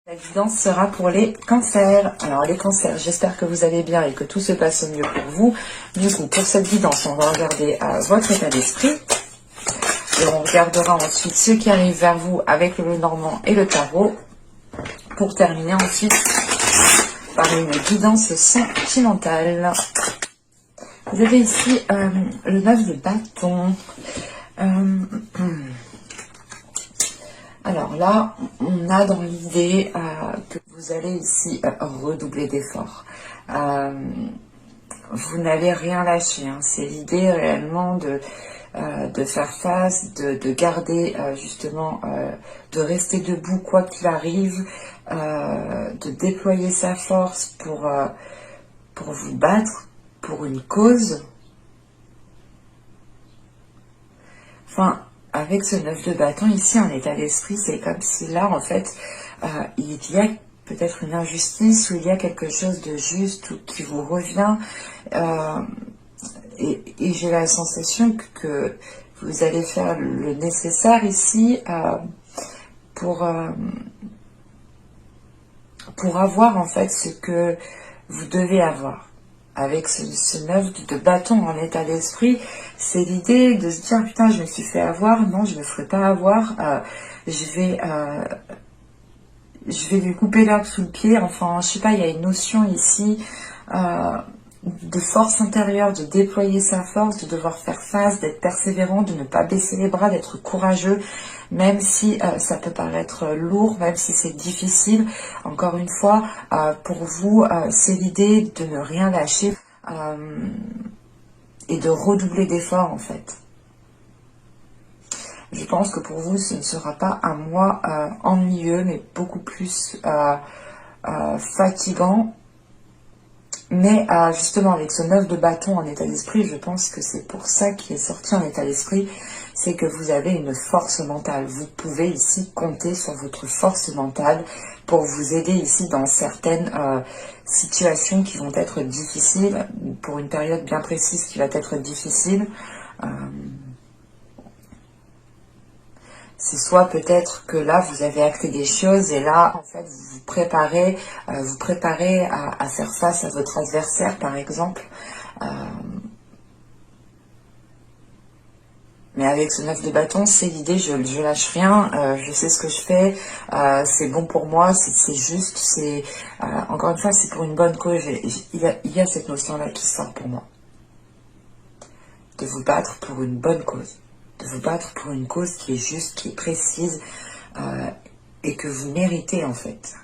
La guidance sera pour les cancers. Alors les cancers, j'espère que vous allez bien et que tout se passe au mieux pour vous. Du coup, pour cette guidance, on va regarder votre état d'esprit. Et on regardera ensuite ce qui arrive vers vous avec le Lenormand et le tarot. Pour terminer ensuite par une guidance sentimentale. Vous avez ici le 9 de bâton. Alors là, on a dans l'idée que vous allez ici redoubler d'efforts. Vous n'allez rien lâcher. Hein. C'est l'idée réellement de faire face, de garder justement, de rester debout quoi qu'il arrive, de déployer sa force pour vous battre pour une cause. Enfin, avec ce 9 de bâton, ici, en état d'esprit, c'est comme si là, en fait, il y a peut-être une injustice ou il y a quelque chose de juste ou qui vous revient. Et j'ai la sensation que vous allez faire le nécessaire ici pour avoir, en fait, ce que vous devez avoir. Avec ce 9 de bâton en état d'esprit, c'est l'idée de se dire, putain, je me suis fait avoir, non, je ne me ferai pas avoir, je vais lui couper l'herbe sous le pied, enfin, je sais pas, il y a une notion ici de force intérieure, de déployer sa force, de devoir faire face, d'être persévérant, de ne pas baisser les bras, d'être courageux, même si ça peut paraître lourd, même si c'est difficile. Encore une fois, pour vous, c'est l'idée de ne rien lâcher et de redoubler d'efforts en fait. Je pense que pour vous, ce ne sera pas un mois ennuyeux, mais beaucoup plus fatigant. Mais justement, avec ce 9 de bâton en état d'esprit, je pense que c'est pour ça qu'il est sorti en état d'esprit, c'est que vous avez une force mentale. Vous pouvez ici compter sur votre force mentale pour vous aider ici dans certaines situations qui vont être difficiles, pour une période bien précise qui va être difficile. C'est soit peut-être que là, vous avez acté des choses et là, en fait, vous vous préparez à faire face à votre adversaire, par exemple. Mais avec ce 9 de bâton, c'est l'idée, je lâche rien, je sais ce que je fais, c'est bon pour moi, c'est juste, c'est encore une fois, c'est pour une bonne cause. Il y a cette notion-là qui sort pour moi. De vous battre pour une bonne cause. De vous battre pour une cause qui est juste, qui est précise et que vous méritez en fait.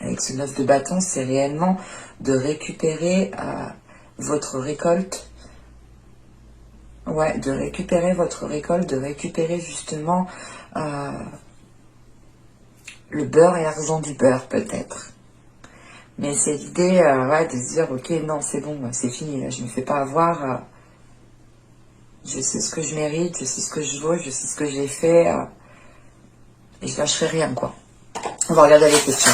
Avec ce 9 de bâton, c'est réellement de récupérer votre récolte. Ouais, de récupérer votre récolte, de récupérer justement le beurre et argent du beurre peut-être. Mais c'est l'idée ouais, de se dire, ok, non, c'est bon, c'est fini, là, je ne me fais pas avoir. Je sais ce que je mérite, je sais ce que je vaux, je sais ce que j'ai fait. Et je lâcherai rien, quoi. On va regarder les questions.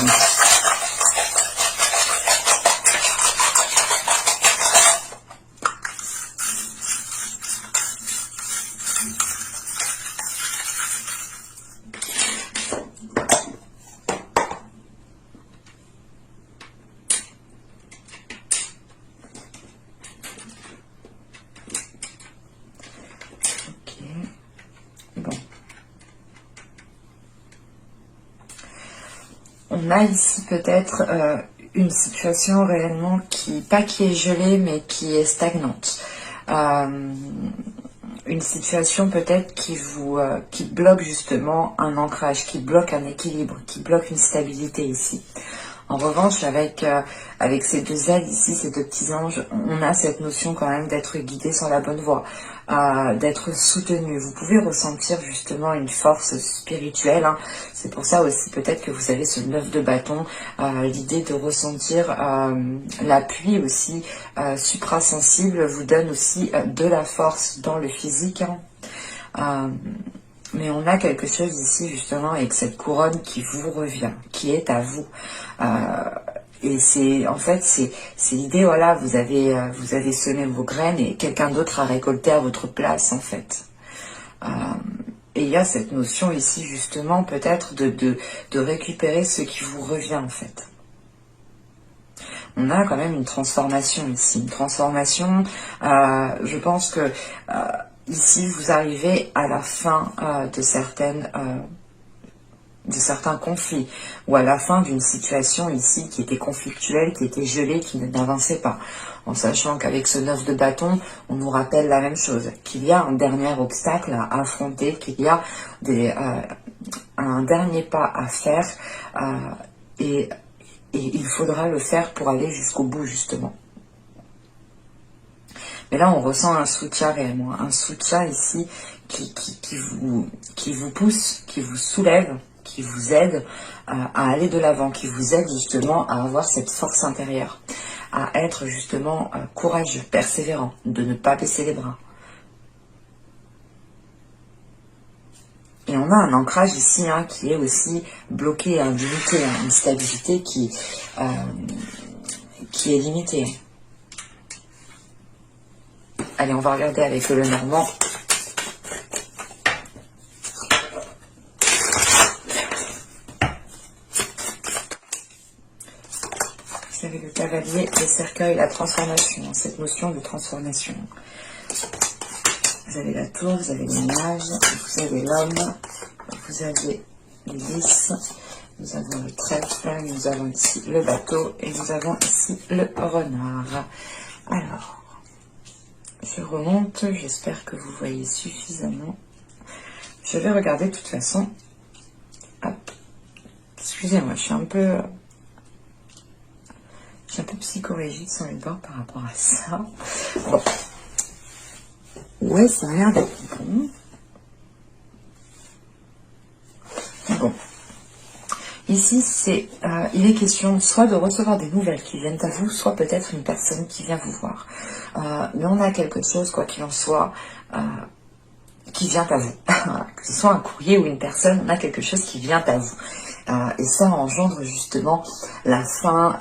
On a ici peut-être une situation réellement pas qui est gelée, mais qui est stagnante. Une situation peut-être qui bloque justement un ancrage, qui bloque un équilibre, qui bloque une stabilité ici. En revanche, avec ces deux ailes ici, ces deux petits anges, on a cette notion quand même d'être guidé sur la bonne voie, d'être soutenu. Vous pouvez ressentir justement une force spirituelle. Hein. C'est pour ça aussi peut-être que vous avez ce 9 de bâton, l'idée de ressentir l'appui aussi suprasensible vous donne aussi de la force dans le physique. Hein. Mais on a quelque chose ici justement avec cette couronne qui vous revient, qui est à vous. Et c'est en fait c'est l'idée, voilà, vous avez semé vos graines et quelqu'un d'autre a récolté à votre place en fait. Et il y a cette notion ici justement peut-être de récupérer ce qui vous revient en fait. On a quand même une transformation ici, une transformation, je pense que ici vous arrivez à la fin de certains conflits, ou à la fin d'une situation ici qui était conflictuelle, qui était gelée, qui n'avançait pas. En sachant qu'avec ce 9 de bâton, on nous rappelle la même chose, qu'il y a un dernier obstacle à affronter, qu'il y a un dernier pas à faire, et il faudra le faire pour aller jusqu'au bout, justement. Mais là, on ressent un soutien réellement, un soutien ici qui vous pousse, qui vous soulève, qui vous aide à aller de l'avant, qui vous aide justement à avoir cette force intérieure, à être justement courageux, persévérant, de ne pas baisser les bras. Et on a un ancrage ici qui est aussi bloqué, limité, une stabilité qui est limitée. Allez, on va regarder avec le Normand. Vous avez le cavalier, le cercueil, la transformation, cette notion de transformation. Vous avez la tour, vous avez les mages, vous avez l'homme, vous avez les lys, nous avons le trèfle, nous avons ici le bateau et nous avons ici le renard. Alors, je remonte, j'espère que vous voyez suffisamment. Je vais regarder de toute façon. Hop. Excusez-moi, je suis un peu psychorigide sans les bords par rapport à ça. Bon. Ouais, ça a l'air d'être bon. Bon. Ici, il est question soit de recevoir des nouvelles qui viennent à vous, soit peut-être une personne qui vient vous voir. Mais on a quelque chose, quoi qu'il en soit, qui vient à vous. Que ce soit un courrier ou une personne, on a quelque chose qui vient à vous. Et ça engendre justement la fin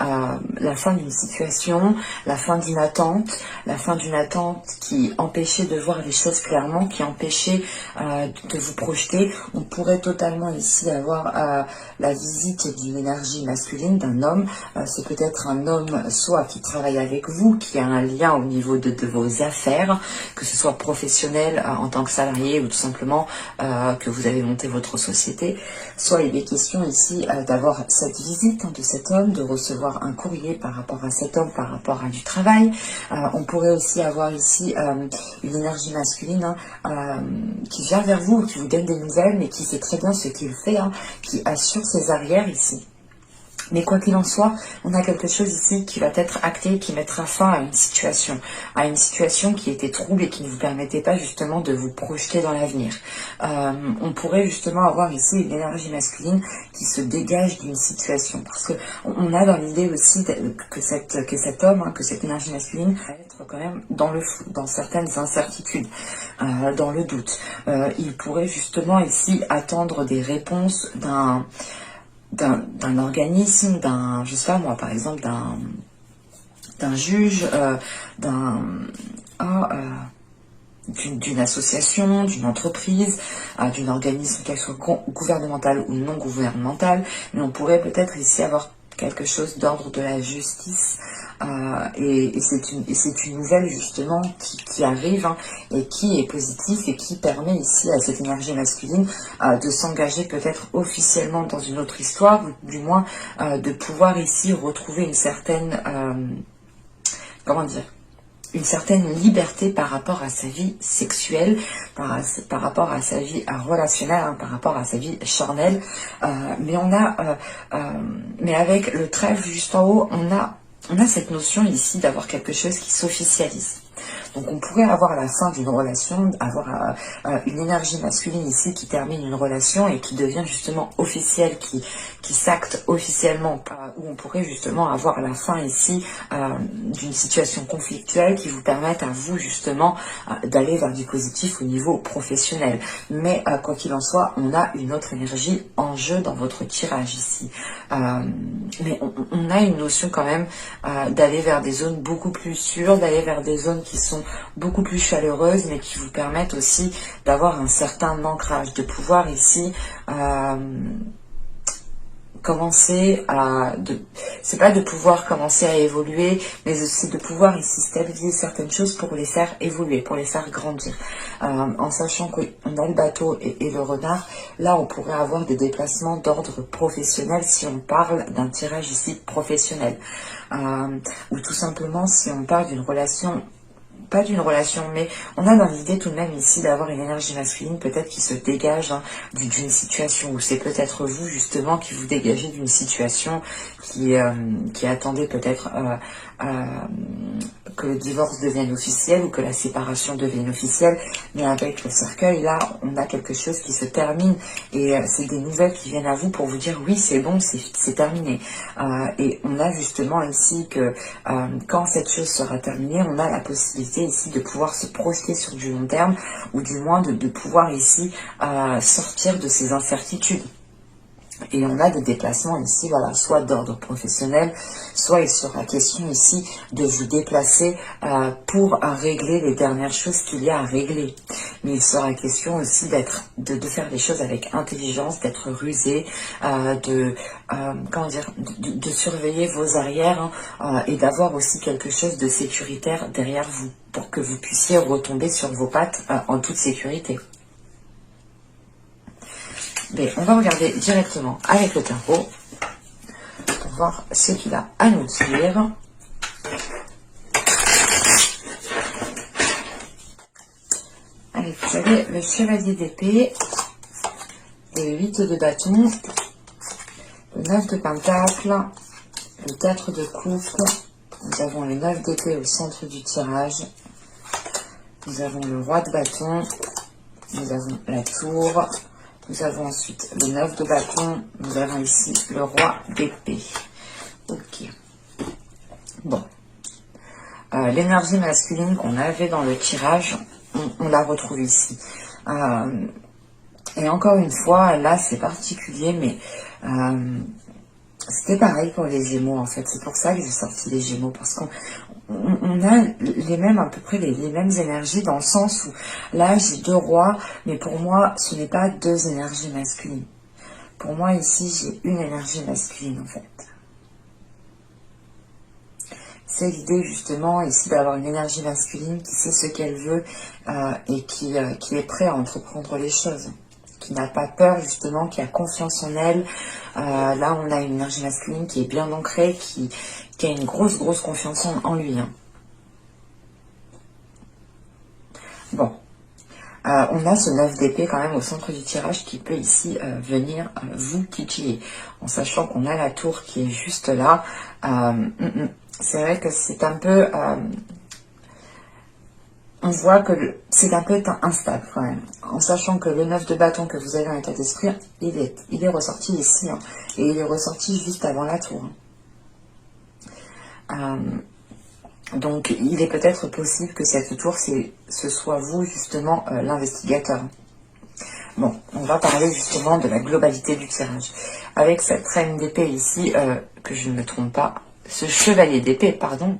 d'une situation, la fin d'une attente qui empêchait de voir les choses clairement, qui empêchait de vous projeter. On pourrait totalement ici avoir la visite d'une énergie masculine, d'un homme. C'est peut-être un homme soit qui travaille avec vous, qui a un lien au niveau de vos affaires, que ce soit professionnel en tant que salarié ou tout simplement que vous avez monté votre société. Soit il est question ici d'avoir cette visite de cet homme, de recevoir un courrier par rapport à cet homme, par rapport à du travail. On pourrait aussi avoir ici une énergie masculine qui vient vers vous, qui vous donne des nouvelles, mais qui sait très bien ce qu'il fait, qui assure ses arrières ici. Mais quoi qu'il en soit, on a quelque chose ici qui va être acté, qui mettra fin à une situation qui était trouble et qui ne vous permettait pas justement de vous projeter dans l'avenir. On pourrait justement avoir ici une énergie masculine qui se dégage d'une situation, parce que on a dans l'idée aussi que cet homme, que cette énergie masculine va être quand même dans le flou, dans certaines incertitudes, dans le doute. Il pourrait justement ici attendre des réponses d'un organisme, je sais pas moi, par exemple d'un juge, d'une association, d'une entreprise, d'un organisme, qu'elle soit gouvernemental ou non gouvernemental, mais on pourrait peut-être ici avoir quelque chose d'ordre de la justice, et c'est une nouvelle justement qui arrive et qui est positive et qui permet ici à cette énergie masculine de s'engager peut-être officiellement dans une autre histoire, ou du moins de pouvoir ici retrouver une certaine une certaine liberté par rapport à sa vie sexuelle, par rapport à sa vie relationnelle, par rapport à sa vie charnelle. Mais avec le trèfle juste en haut, on a cette notion ici d'avoir quelque chose qui s'officialise. Donc on pourrait avoir la fin d'une relation, avoir une énergie masculine ici qui termine une relation et qui devient justement officielle, qui s'acte officiellement, où on pourrait justement avoir la fin ici d'une situation conflictuelle qui vous permette à vous justement d'aller vers du positif au niveau professionnel. Mais quoi qu'il en soit, on a une autre énergie en jeu dans votre tirage ici. Mais on a une notion quand même d'aller vers des zones beaucoup plus sûres, d'aller vers des zones qui sont beaucoup plus chaleureuses, mais qui vous permettent aussi d'avoir un certain ancrage, de pouvoir ici commencer à... C'est pas de pouvoir commencer à évoluer, mais c'est de pouvoir ici stabiliser certaines choses pour les faire évoluer, pour les faire grandir. En sachant qu'on a le bateau et le renard, là on pourrait avoir des déplacements d'ordre professionnel si on parle d'un tirage ici professionnel. Ou tout simplement si on parle d'une relation... Pas d'une relation, mais on a dans l'idée tout de même ici d'avoir une énergie masculine peut-être qui se dégage d'une situation, ou c'est peut-être vous justement qui vous dégagez d'une situation qui attendait peut-être que le divorce devienne officiel ou que la séparation devienne officielle, mais avec le cercueil là on a quelque chose qui se termine et c'est des nouvelles qui viennent à vous pour vous dire oui c'est bon, c'est terminé, et on a justement ici que quand cette chose sera terminée, on a la possibilité ici de pouvoir se projeter sur du long terme, ou du moins de pouvoir ici sortir de ces incertitudes. Et on a des déplacements ici, voilà, soit d'ordre professionnel, soit il sera question ici de vous déplacer pour régler les dernières choses qu'il y a à régler. Mais il sera question aussi de faire les choses avec intelligence, d'être rusé, comment dire, de surveiller vos arrières et d'avoir aussi quelque chose de sécuritaire derrière vous pour que vous puissiez retomber sur vos pattes en toute sécurité. Mais on va regarder directement avec le tarot pour voir ce qu'il a à nous dire. Allez, vous avez le chevalier d'épée, le 8 de bâton, le 9 de pentacle, le 4 de coupe, nous avons le 9 d'épée au centre du tirage, nous avons le roi de bâton, nous avons la tour. Nous avons ensuite le 9 de bâton, nous avons ici le roi d'épée. Ok. Bon. L'énergie masculine qu'on avait dans le tirage, on la retrouve ici. Et encore une fois, là c'est particulier, mais c'était pareil pour les Gémeaux en fait. C'est pour ça que j'ai sorti les Gémeaux, parce qu'on a les mêmes, à peu près les mêmes énergies, dans le sens où là j'ai deux rois, mais pour moi ce n'est pas deux énergies masculines. Pour moi ici j'ai une énergie masculine en fait. C'est l'idée justement ici d'avoir une énergie masculine qui sait ce qu'elle veut et qui est prêt à entreprendre les choses, qui n'a pas peur justement, qui a confiance en elle. Là on a une énergie masculine qui est bien ancrée, qui a une grosse confiance en lui. Hein. Bon, on a ce 9 d'épée quand même au centre du tirage qui peut ici venir vous titiller, en sachant qu'on a la tour qui est juste là. C'est vrai que c'est un peu... on voit que c'est un peu instable quand même, en sachant que le 9 de bâton que vous avez en état d'esprit, il est ressorti ici, hein, et il est ressorti juste avant la tour. Donc il est peut-être possible que cette tour, ce soit vous justement l'investigateur. Bon, on va parler justement de la globalité du tirage. Avec cette reine d'épée ici, que je ne me trompe pas, ce chevalier d'épée, pardon,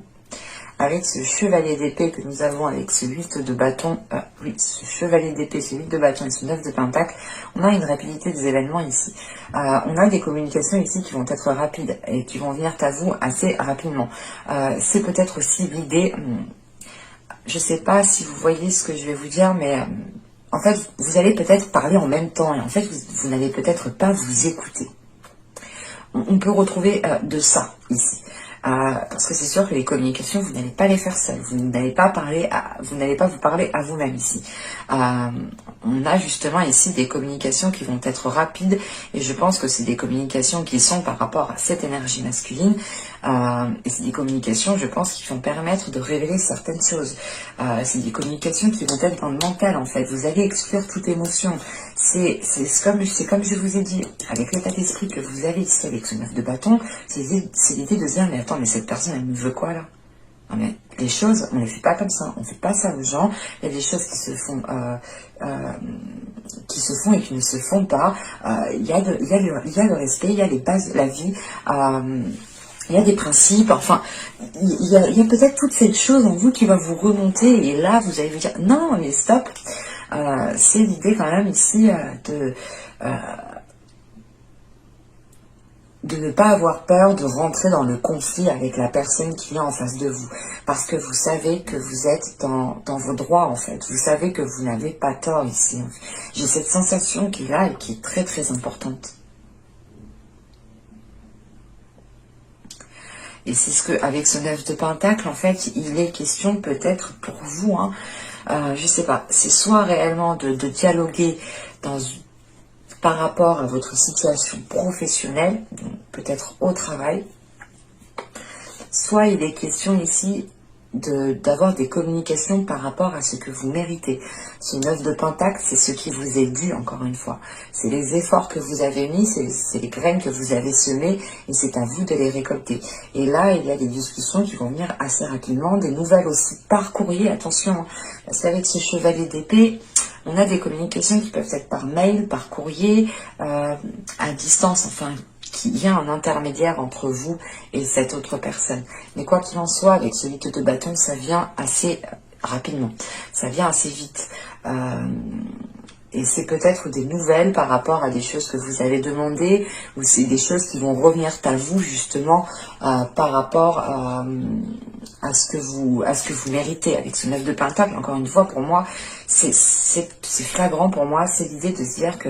avec ce chevalier d'épée que nous avons avec ce 8 de bâton, oui, ce chevalier d'épée, ce 8 de bâton et ce 9 de pentacle, on a une rapidité des événements ici. On a des communications ici qui vont être rapides et qui vont venir à vous assez rapidement. C'est peut-être aussi l'idée, je ne sais pas si vous voyez ce que je vais vous dire, mais en fait, vous allez peut-être parler en même temps et en fait, vous n'allez peut-être pas vous écouter. On peut retrouver de ça ici. Parce que c'est sûr que les communications, vous n'allez pas les faire seules. Vous n'allez pas vous parler à vous-même ici. On a justement ici des communications qui vont être rapides et je pense que c'est des communications qui sont par rapport à cette énergie masculine. Et c'est des communications, je pense, qui vont permettre de révéler certaines choses. C'est des communications qui vont être dans le mental en fait. Vous allez exclure toute émotion. C'est comme je vous ai dit, avec l'état d'esprit que vous avez ici avec ce 9 de bâton, c'est l'idée de dire, mais attends, mais cette personne, elle me veut quoi là? Non mais les choses, on ne les fait pas comme ça, on ne fait pas ça aux gens. Il y a des choses qui se font et qui ne se font pas. Il y a le respect, il y a les bases de la vie. il y a des principes, enfin, il y a peut-être toute cette chose en vous qui va vous remonter, et là, vous allez vous dire, non, mais stop, c'est l'idée quand même ici euh, de ne pas avoir peur de rentrer dans le conflit avec la personne qui est en face de vous. Parce que vous savez que vous êtes dans vos droits, en fait. Vous savez que vous n'avez pas tort ici. J'ai cette sensation qui est là et qui est très très importante. Et c'est ce que, avec ce 9 de Pentacle, en fait, il est question peut-être pour vous, hein, je sais pas, c'est soit réellement de dialoguer par rapport à votre situation professionnelle, peut-être au travail, soit il est question ici d'avoir des communications par rapport à ce que vous méritez. Ce 9 de Pentacle, c'est ce qui vous est dû, encore une fois. C'est les efforts que vous avez mis, c'est les graines que vous avez semées, et c'est à vous de les récolter. Et là, il y a des discussions qui vont venir assez rapidement, des nouvelles aussi par courrier, attention, parce qu'avec ce chevalier d'épée, on a des communications qui peuvent être par mail, par courrier, à distance, enfin, qu'il y a un intermédiaire entre vous et cette autre personne. Mais quoi qu'il en soit, avec ce 8 de bâton, ça vient assez rapidement, ça vient assez vite. Et c'est peut-être des nouvelles par rapport à des choses que vous avez demandées, ou c'est des choses qui vont revenir à vous justement par rapport à ce que vous méritez. Avec ce 9 de Pentacle, encore une fois, pour moi, c'est flagrant pour moi, c'est l'idée de se dire que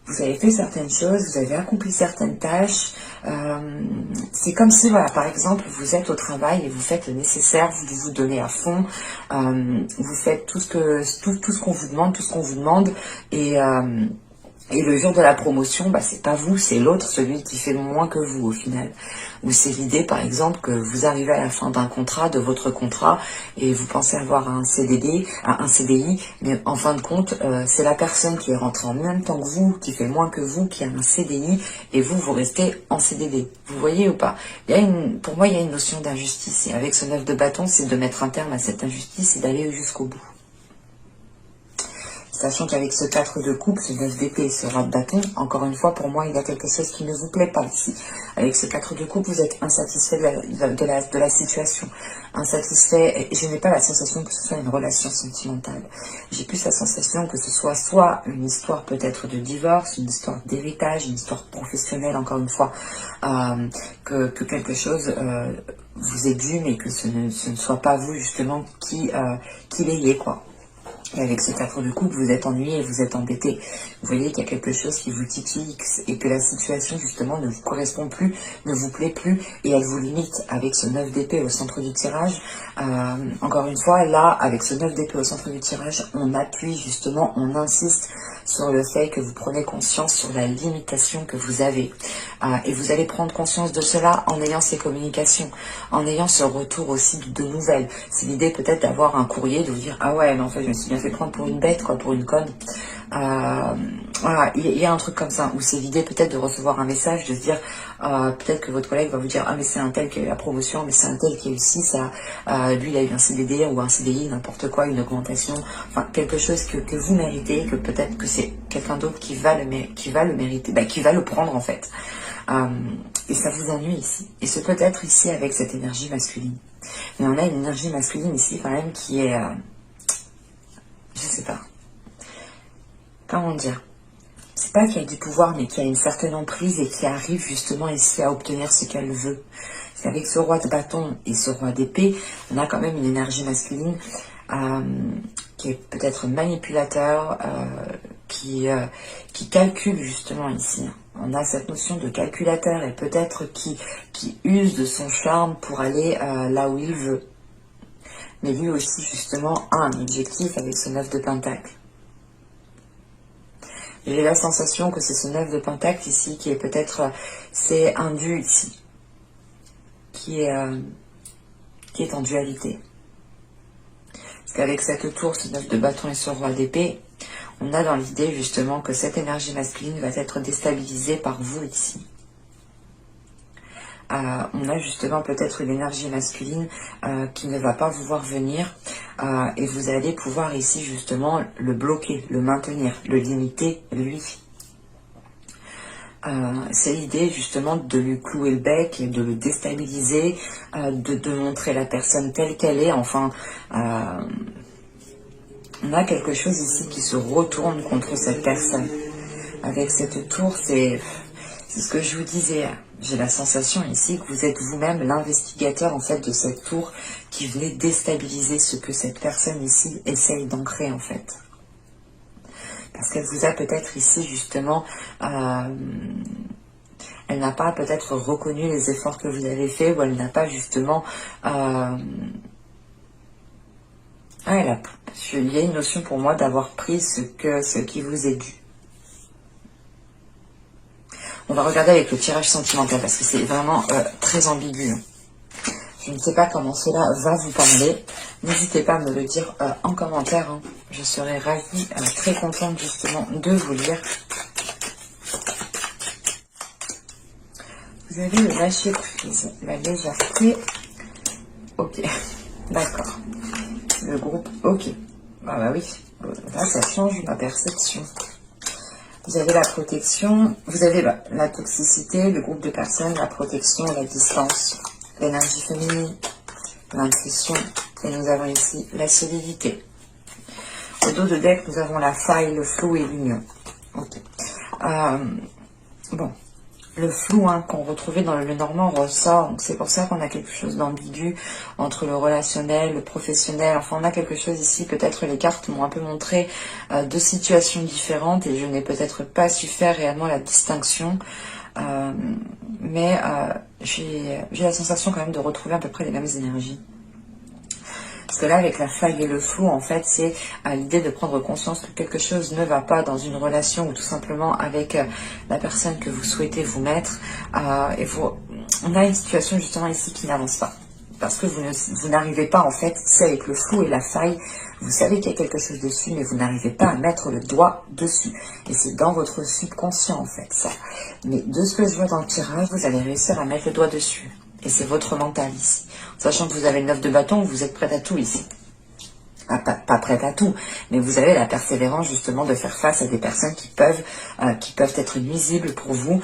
vous avez fait certaines choses, vous avez accompli certaines tâches. C'est comme si, voilà, par exemple, vous êtes au travail et vous faites le nécessaire, vous vous donnez à fond, vous faites tout ce qu'on vous demande, et le jour de la promotion, bah, c'est pas vous, c'est l'autre, celui qui fait moins que vous au final. Ou c'est l'idée, par exemple, que vous arrivez à la fin d'un contrat, de votre contrat, et vous pensez avoir un CDI, mais en fin de compte, c'est la personne qui est rentrée en même temps que vous, qui fait moins que vous, qui a un CDI, et vous restez en CDD. Vous voyez ou pas? Pour moi, il y a une notion d'injustice, et avec ce 9 de bâton, c'est de mettre un terme à cette injustice et d'aller jusqu'au bout. Sachant qu'avec ce 4 de coupe, ce 9 d'épée et ce roi de bâton, encore une fois, pour moi, il y a quelque chose qui ne vous plaît pas ici. Avec ce 4 de coupe, vous êtes insatisfait de la situation. Insatisfait, et je n'ai pas la sensation que ce soit une relation sentimentale. J'ai plus la sensation que ce soit une histoire peut-être de divorce, une histoire d'héritage, une histoire professionnelle, encore une fois, que quelque chose vous est dû, mais que ce ne soit pas vous, justement, qui l'ayez, quoi. Et avec ce 4 de coupe, vous êtes ennuyé, vous êtes embêté. Vous voyez qu'il y a quelque chose qui vous titille et que la situation, justement, ne vous correspond plus, ne vous plaît plus, et elle vous limite. Avec ce 9 d'épée au centre du tirage, encore une fois, là, avec ce 9 d'épée au centre du tirage, on appuie, justement, on insiste sur le fait que vous prenez conscience sur la limitation que vous avez. Et vous allez prendre conscience de cela en ayant ces communications, en ayant ce retour aussi de nouvelles. C'est l'idée peut-être d'avoir un courrier, de vous dire « Ah ouais, mais en fait, je me suis bien fait prendre pour une bête, quoi, pour une conne. » Voilà, il y a un truc comme ça, où c'est l'idée peut-être de recevoir un message, de se dire, peut-être que votre collègue va vous dire, ah mais c'est un tel qui a eu la promotion, mais c'est un tel qui a eu ci, ça, lui il a eu un CDD ou un CDI, n'importe quoi, une augmentation, enfin quelque chose que vous méritez, que peut-être que c'est quelqu'un d'autre qui va le mériter, qui va le prendre en fait. Et ça vous ennuie ici. Et c'est peut-être ici avec cette énergie masculine. Mais on a une énergie masculine ici quand même qui est, je sais pas, comment dire, c'est pas qu'il y a du pouvoir, mais qu'il y a une certaine emprise et qui arrive justement ici à obtenir ce qu'elle veut. C'est avec ce roi de bâton et ce roi d'épée, on a quand même une énergie masculine qui est peut-être manipulateur, qui calcule justement ici. On a cette notion de calculateur et peut-être qui use de son charme pour aller là où il veut. Mais lui aussi justement a un objectif avec ce 9 de pentacle. J'ai la sensation que c'est ce 9 de pentacle ici qui est peut-être, c'est un dû ici, qui est en dualité. Parce qu'avec cette tour, ce 9 de bâton et ce roi d'épée, on a dans l'idée justement que cette énergie masculine va être déstabilisée par vous ici. On a justement peut-être une énergie masculine qui ne va pas vous voir venir et vous allez pouvoir ici justement le bloquer, le maintenir, le limiter lui. C'est l'idée justement de lui clouer le bec et de le déstabiliser, de montrer la personne telle qu'elle est. Enfin, on a quelque chose ici qui se retourne contre cette personne. Avec cette tour, c'est ce que je vous disais. J'ai la sensation ici que vous êtes vous-même l'investigateur en fait de cette tour qui venait déstabiliser ce que cette personne ici essaye d'ancrer en fait. Parce qu'elle vous a peut-être ici justement, elle n'a pas peut-être reconnu les efforts que vous avez faits, ou elle n'a pas justement, il y a une notion pour moi d'avoir pris ce qui vous est dû. On va regarder avec le tirage sentimental parce que c'est vraiment très ambigu. Je ne sais pas comment cela va vous parler. N'hésitez pas à me le dire en commentaire. Hein. Je serai ravie, très contente justement de vous lire. Vous avez le lâcher prise, la légèreté. Ok, d'accord. Le groupe, ok. Ah bah oui, là ça change ma perception. Vous avez la protection, vous avez la toxicité, le groupe de personnes, la protection, la distance, l'énergie féminine, l'intuition, et nous avons ici la solidité. Au dos de deck, nous avons la faille, le flou et l'union. Ok. Bon, le flou qu'on retrouvait dans le Normand ressort, donc c'est pour ça qu'on a quelque chose d'ambigu entre le relationnel, le professionnel. Enfin, on a quelque chose ici, peut-être les cartes m'ont un peu montré deux situations différentes et je n'ai peut-être pas su faire réellement la distinction. Mais j'ai la sensation quand même de retrouver à peu près les mêmes énergies. Parce que là, avec la faille et le flou, en fait, c'est l'idée de prendre conscience que quelque chose ne va pas dans une relation ou tout simplement avec la personne que vous souhaitez vous mettre. On a une situation justement ici qui n'avance pas. Parce que vous n'arrivez pas, en fait, c'est avec le flou et la faille, vous savez qu'il y a quelque chose dessus, mais vous n'arrivez pas à mettre le doigt dessus. Et c'est dans votre subconscient, en fait, ça. Mais de ce que je vois dans le tirage, vous allez réussir à mettre le doigt dessus. Et c'est votre mental ici. Sachant que vous avez le 9 de bâton, vous êtes prête à tout ici. Ah, pas prête à tout, mais vous avez la persévérance justement de faire face à des personnes qui peuvent être nuisibles pour vous.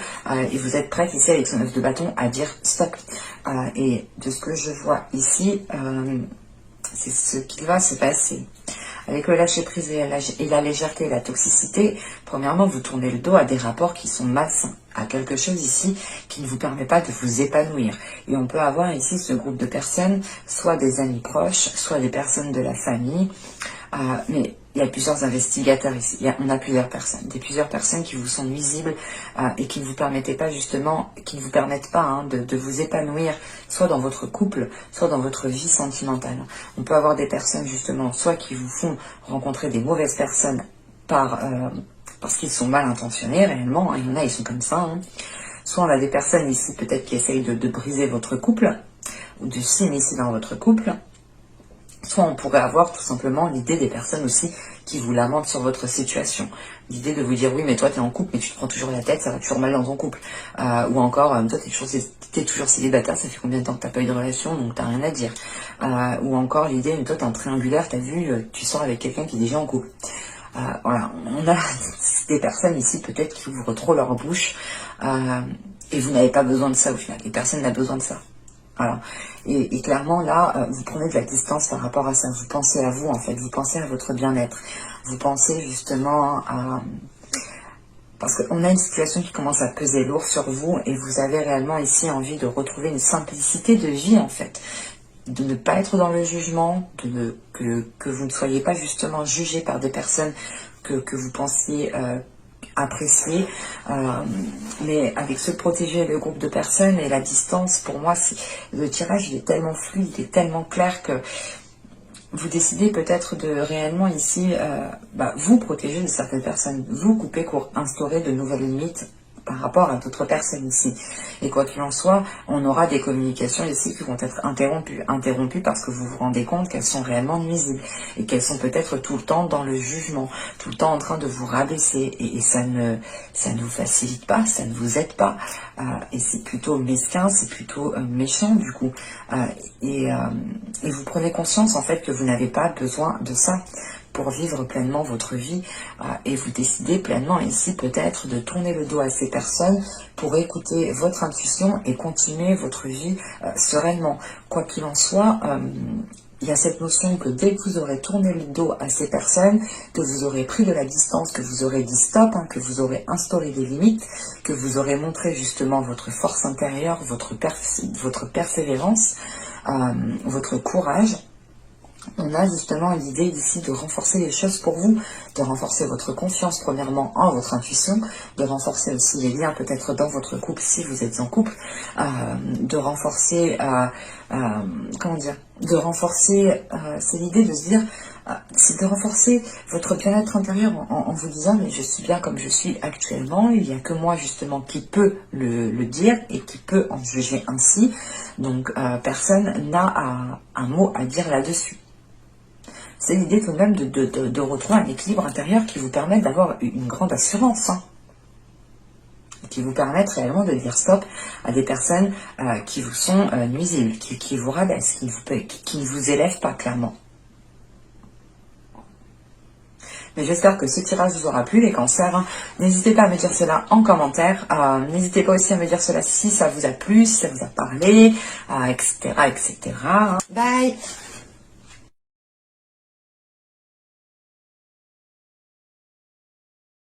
Et vous êtes prête ici avec ce 9 de bâton à dire stop. Et de ce que je vois ici, c'est ce qui va se passer. Avec le lâcher-prise et la légèreté et la toxicité, premièrement, vous tournez le dos à des rapports qui sont malsains, à quelque chose ici qui ne vous permet pas de vous épanouir. Et on peut avoir ici ce groupe de personnes, soit des amis proches, soit des personnes de la famille, mais il y a plusieurs investigateurs ici, on a plusieurs personnes qui vous sont nuisibles et qui ne vous permettent pas justement, de vous épanouir, soit dans votre couple, soit dans votre vie sentimentale. On peut avoir des personnes justement, soit qui vous font rencontrer des mauvaises personnes parce qu'ils sont mal intentionnés réellement, il y en a, ils sont comme ça. Soit on a des personnes ici peut-être qui essayent de briser votre couple, ou de s'immiscer dans votre couple. Soit on pourrait avoir tout simplement l'idée des personnes aussi qui vous lamentent sur votre situation. L'idée de vous dire oui mais toi t'es en couple mais tu te prends toujours la tête, ça va toujours mal dans ton couple. Ou encore toi t'es toujours célibataire, ça fait combien de temps que t'as pas eu de relation donc t'as rien à dire. Ou encore l'idée mais toi t'es en triangulaire, t'as vu, tu sors avec quelqu'un qui est déjà en couple. Voilà, on a des personnes ici peut-être qui ouvrent trop leur bouche et vous n'avez pas besoin de ça au final, les personnes n'ont besoin de ça. Voilà. Et clairement, là, vous prenez de la distance par rapport à ça. Vous pensez à vous, en fait. Vous pensez à votre bien-être. Vous pensez justement à... Parce qu'on a une situation qui commence à peser lourd sur vous et vous avez réellement ici envie de retrouver une simplicité de vie, en fait. De ne pas être dans le jugement, que vous ne soyez pas justement jugé par des personnes que vous pensiez... apprécier, mais avec se protéger le groupe de personnes et la distance, pour moi, le tirage il est tellement fluide, il est tellement clair que vous décidez peut-être de réellement ici vous protéger de certaines personnes, vous couper court, instaurer de nouvelles limites par rapport à d'autres personnes ici. Et quoi qu'il en soit, on aura des communications ici qui vont être interrompues parce que vous vous rendez compte qu'elles sont réellement nuisibles et qu'elles sont peut-être tout le temps dans le jugement, tout le temps en train de vous rabaisser et ça ne vous facilite pas, ça ne vous aide pas et c'est plutôt mesquin, c'est plutôt méchant du coup et vous prenez conscience en fait que vous n'avez pas besoin de ça pour vivre pleinement votre vie et vous décidez pleinement ici peut-être de tourner le dos à ces personnes pour écouter votre intuition et continuer votre vie sereinement. Quoi qu'il en soit, il y a cette notion que dès que vous aurez tourné le dos à ces personnes, que vous aurez pris de la distance, que vous aurez dit stop, que vous aurez instauré des limites, que vous aurez montré justement votre force intérieure, votre persévérance, votre courage, on a justement l'idée ici de renforcer les choses pour vous, de renforcer votre confiance premièrement en votre intuition, de renforcer aussi les liens peut-être dans votre couple si vous êtes en couple, de renforcer, comment dire, de renforcer, c'est l'idée de se dire, c'est de renforcer votre bien-être intérieur en vous disant mais je suis bien comme je suis actuellement, il n'y a que moi justement qui peut le dire et qui peut en juger ainsi, donc personne n'a un mot à dire là-dessus. C'est l'idée tout de même de retrouver un équilibre intérieur qui vous permet d'avoir une grande assurance, qui vous permette réellement de dire stop à des personnes qui vous sont nuisibles, qui vous rabaissent, qui ne vous élèvent pas clairement. Mais j'espère que ce tirage vous aura plu, les cancers. N'hésitez pas à me dire cela en commentaire. N'hésitez pas aussi à me dire cela si ça vous a plu, si ça vous a parlé, etc., etc. Bye!